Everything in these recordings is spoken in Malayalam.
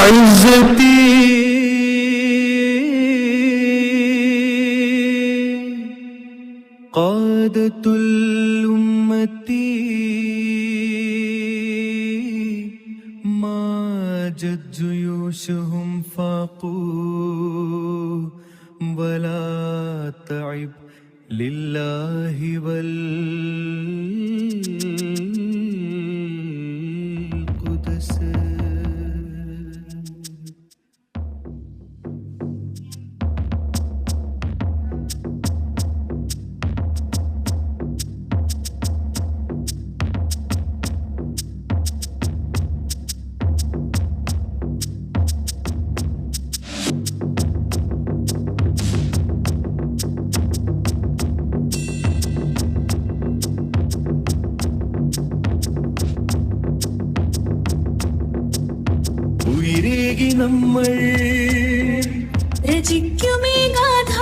عزتي قادة الأمة ماجت جيوشهم فاقوا ولا تعب لله والقدس. ഉയരേകി നമ്മൾ രചിക്കുമേ ഗാഥ,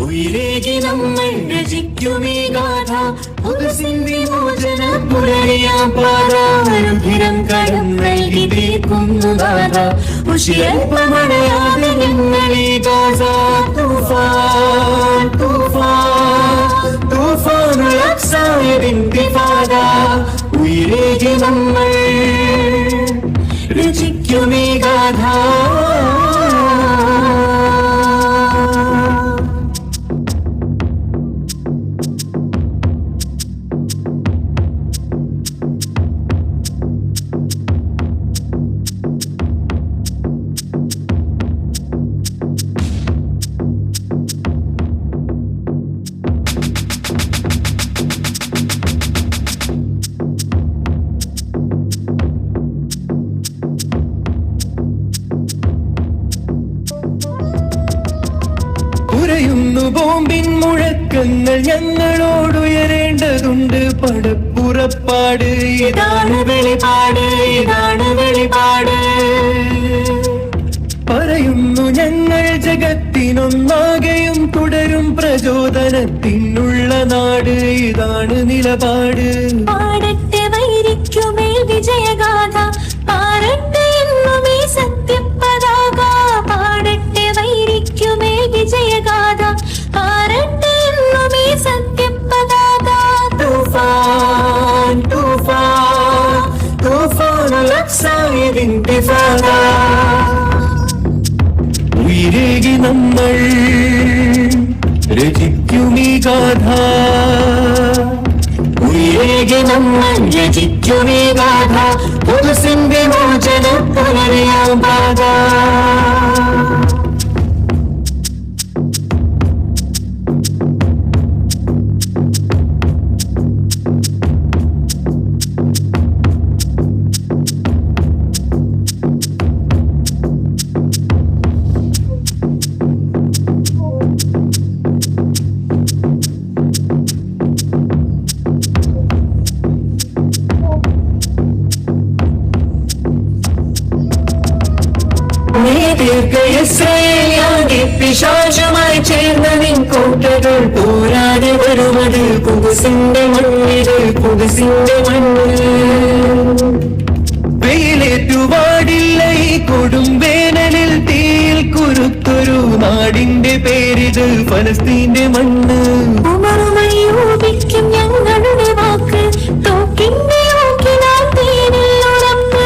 ഉയരേകി നമ്മൾ രചിക്കുമേ ഗാഥ. പുതുസിൻ വിമോചന പുലരിയാം പാത, രുധിരം കരം നൽകി തീർക്കുന്നു ഗാഥ. ഉഷിരൽപ്പമണയാതെ ഞങ്ങളീ ഗാസ. തൂഫാൻ തൂഫാൻ തൂഫാനുൽ അഖ്സായുടെ ഇന്തിഫാദ. ഉയരേകി നമ്മൾ രചിക്കുമേ ഗാഥ. ഉരയുന്നു ബോംബിൻ മുഴക്കങ്ങൾ, ഞങ്ങളോടുയരേണ്ടതുണ്ട് പടപ്പുറപ്പാട്. ഇതാണ് വെളിപാട്, ഇതാണ് വെളിപാട്. പറയുന്നു ഞങ്ങൾ ജഗത്തിനൊന്നാകെയും തുടരും പ്രചോദനത്തിനുള്ള നാട്. ഇതാണ് നിലപാട്. പാടട്ടെ വൈരിക്കുമേൽ വിജയഗാഥ, പാടട്ടെ എന്നുമേ സത്യപതാക. പാടട്ടെ വൈരിക്കുമേൽ വിജയഗാഥ, പാടട്ടെ എന്നുമേ സത്യപതാക. തൂഫാൻ തൂഫാൻ തൂഫാനുൽ അഖ്സായുടെ ഇന്തിഫാദ. ഉയരേകി നമ്മൾ രചിക്കുമീ ഗാഥ, ഉയരേകി നമ്മൾ രചിക്കുമേ ഗാഥ. പുതുസിൻ വിമോചന പുലരിയാം പാത. പിശാചുമായി ചേർന്ന നിൻ കോട്ടകൾ പോരാതെ വരുമത് കുബുസിന്റെ മണ്ണിൽ, കുബുസിന്റെ മണ്ണിൽ. വെയിലേറ്റുപാടില്ല ഈ കൊടും വേനലിൽ, തീയിൽ കുരുത്തൊരു നാടിന്റെ പേരിത് ഫലസ്തീന്റെ മണ്ണ്. ഉമറുമയൂപിക്കും ഞങ്ങളുടെ വാക്ക്, തോക്കിന്റെ ഓക്കിനാൽ തീരിൽ ഉറപ്പ്.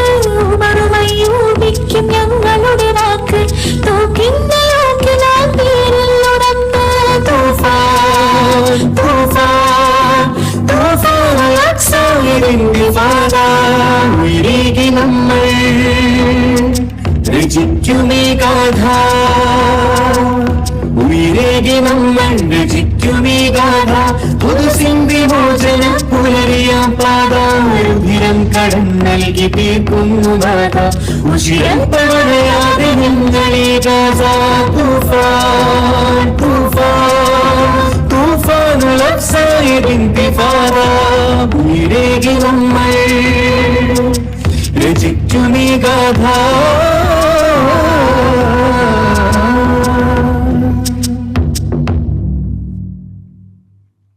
ഉമറുമയൂപിക്കും ഞങ്ങളുടെ വാക്ക്, തോക്കിന്റെ ഓക്കിനാൽ തീരിൽ ഉറപ്പ്. തൂഫാൻ തൂഫാൻ തൂഫാനുൽ അഖ്സായുടെ ഇന്തിഫാദ. ഉയരേകി നമ്മൾ രചിക്കുമേ ഗാഥ, ഉയരേകി നമ്മൾ രചിക്കുമേ ഗാഥ. പുതുസിൻ വിമോചന പുലരിയാം പാത, രുധിരം കടം നൽകി തീർക്കുന്നു ഗാഥ. ഉഷിരൽപ്പമണയാതെ ഞങ്ങളീ ഗാസ. തൂഫാൻ തൂഫാൻ തൂഫാനുൽ അഖ്സായുടെ ഇന്തിഫാദ. ഉയരേകി നമ്മൾ രചിക്കുമേ ഗാഥ.